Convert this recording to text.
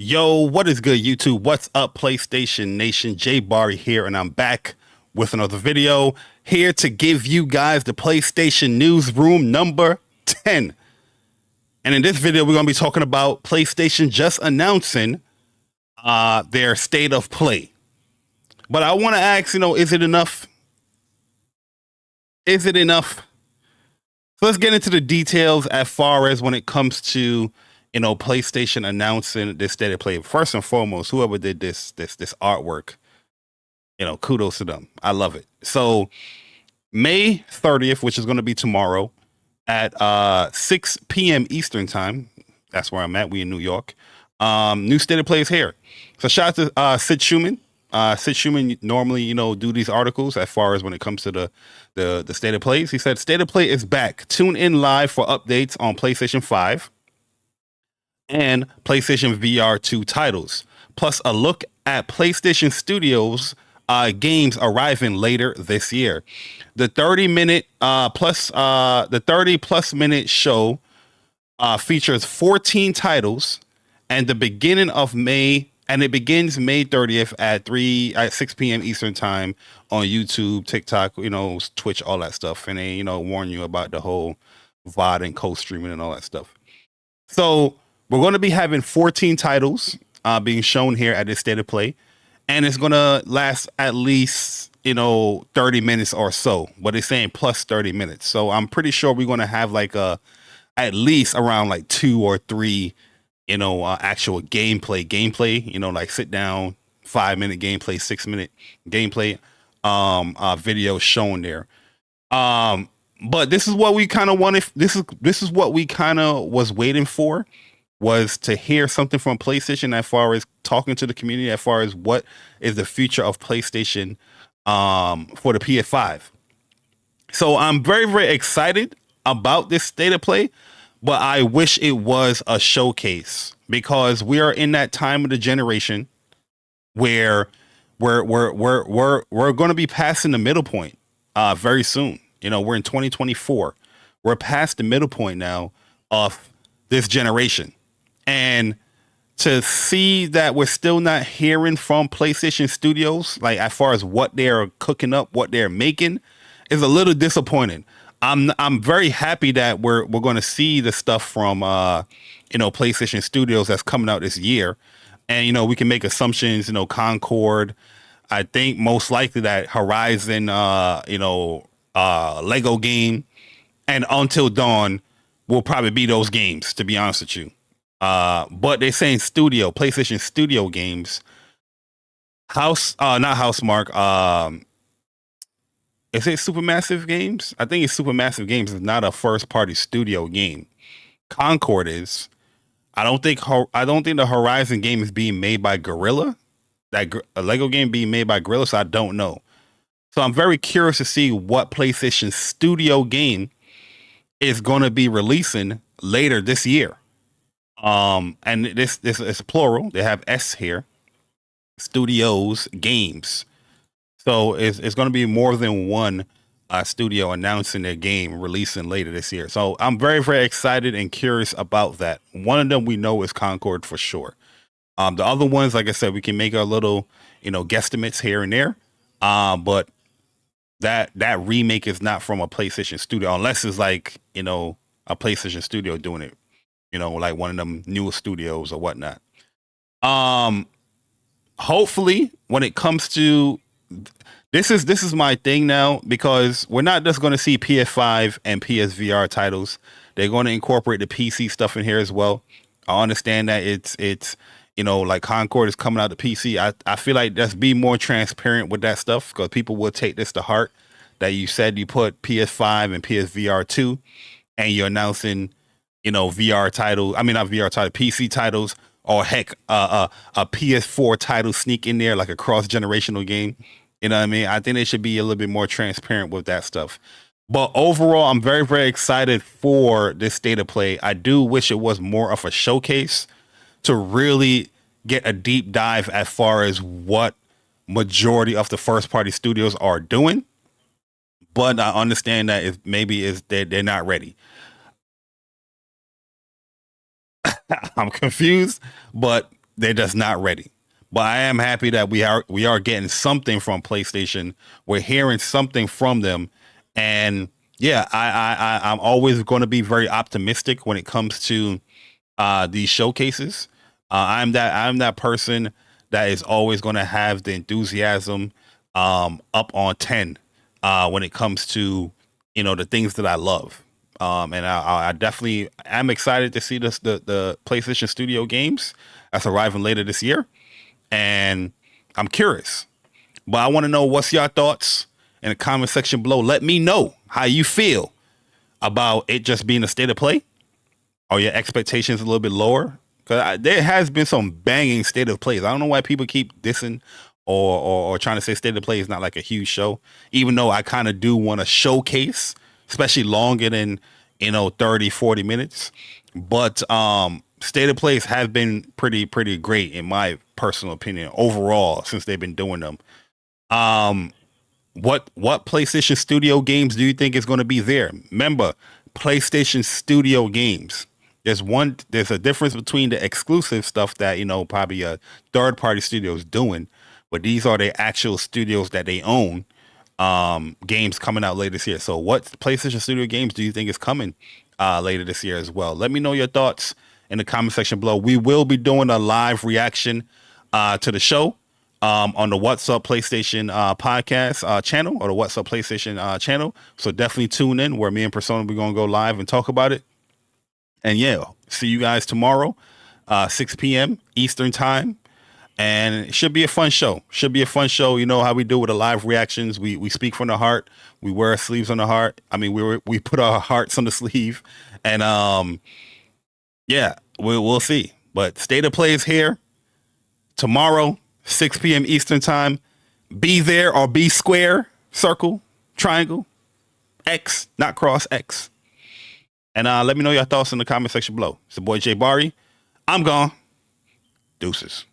Yo, what is good, YouTube? What's up, PlayStation Nation? Jay Barry here, and I'm back with another video here to give you guys the PlayStation Newsroom number 10. And in this video, we're going to be talking about PlayStation just announcing their state of play. But I want to ask, is it enough? Is it enough? So let's get into the details as far as when it comes to PlayStation announcing this state of play. First and foremost, whoever did this artwork, kudos to them. I love it. So May 30th, which is going to be tomorrow at 6 p.m. Eastern time. That's where I'm at. We in New York. New state of play is here. So shout out to Sid Schumann. Sid Schumann normally, do these articles as far as when it comes to the state of plays. He said, "State of play is back. Tune in live for updates on PlayStation 5 and PlayStation VR 2 titles, plus a look at PlayStation Studios games arriving later this year. The 30-minute the 30+ minute show features 14 titles, and the beginning of May." And it begins May 30th at 6 p.m. Eastern time on YouTube, TikTok, Twitch, all that stuff. And they, warn you about the whole VOD and co-streaming and all that stuff. So we're going to be having 14 titles being shown here at this state of play. And it's going to last at least, 30 minutes or so. But it's saying plus 30 minutes. So I'm pretty sure we're going to have like at least around like 2 or 3 actual gameplay, like sit down, 5-minute gameplay, 6-minute gameplay, video shown there. But this is what we kind of wanted. This is what we kind of was waiting for, was to hear something from PlayStation as far as talking to the community, as far as what is the future of PlayStation, for the PS5. So I'm very, very excited about this state of play. But I wish it was a showcase, because we are in that time of the generation where we're going to be passing the middle point very soon. We're in 2024. We're past the middle point now of this generation. And to see that we're still not hearing from PlayStation Studios, like as far as what they're cooking up, what they're making, is a little disappointing. I'm very happy that we're going to see the stuff from PlayStation Studios that's coming out this year, and we can make assumptions. Concord, I think most likely that Horizon, Lego game, and Until Dawn will probably be those games, to be honest with you. But they're saying PlayStation Studio games, not Housemark. Is it Supermassive Games? I think it's Supermassive Games. Is not a first-party studio game. Concord is. I don't think the Horizon game is being made by Gorilla. A Lego game being made by Gorilla, so I don't know. So I'm very curious to see what PlayStation Studio game is going to be releasing later this year. And this is plural. They have S here. Studios games. So it's going to be more than one studio announcing their game releasing later this year. So I'm very, very excited and curious about that. One of them we know is Concord for sure. The other ones, like I said, we can make a little, guesstimates here and there. But that remake is not from a PlayStation studio, unless it's like, a PlayStation studio doing it, like one of them newer studios or whatnot. Hopefully when it comes to this is my thing now, because we're not just going to see PS5 and PSVR titles. They're going to incorporate the PC stuff in here as well. I understand that it's like Concord is coming out to PC. I feel like let's be more transparent with that stuff, because people will take this to heart, that you said you put PS5 and PSVR 2 and you're announcing VR title. I mean, not VR title, PC titles, or heck, a PS4 title sneak in there, like a cross-generational game. You know what I mean? I think they should be a little bit more transparent with that stuff. But overall, I'm very, very excited for this state of play. I do wish it was more of a showcase to really get a deep dive as far as what majority of the first-party studios are doing. But I understand that they're not ready. I'm confused, but they're just not ready. But I am happy that we are getting something from PlayStation. We're hearing something from them, and yeah, I'm always going to be very optimistic when it comes to these showcases. I'm that person that is always going to have the enthusiasm up on 10 when it comes to the things that I love. And I definitely am excited to see the PlayStation Studio games that's arriving later this year, and I'm curious. But I want to know what's your thoughts in the comment section below. Let me know how you feel about it just being a state of play. Are your expectations a little bit lower? Because there has been some banging state of plays. I don't know why people keep dissing or trying to say state of play is not like a huge show, even though I kind of do want to showcase, especially longer than 30, 40 minutes. But state of plays have been pretty great in my personal opinion overall since they've been doing them. Um, what PlayStation Studio games do you think is going to be there? Remember, PlayStation Studio games. There's a difference between the exclusive stuff that probably a third party studio is doing, but these are the actual studios that they own. Games coming out later this year. So, what PlayStation Studio games do you think is coming later this year as well? Let me know your thoughts in the comment section below. We will be doing a live reaction to the show on the What's Up PlayStation podcast channel, or the What's Up PlayStation channel. So definitely tune in where me and Persona we're gonna go live and talk about it. And yeah, see you guys tomorrow, 6 p.m. Eastern time. And it should be a fun show. Should be a fun show. You know how we do with the live reactions. We speak from the heart. We wear our sleeves on the heart. I mean, we put our hearts on the sleeve. And yeah, we'll see. But State of Play is here tomorrow, 6 p.m. Eastern time. Be there or be square, circle, triangle, X, not cross, X. And let me know your thoughts in the comment section below. It's the boy Jay Bari. I'm gone. Deuces.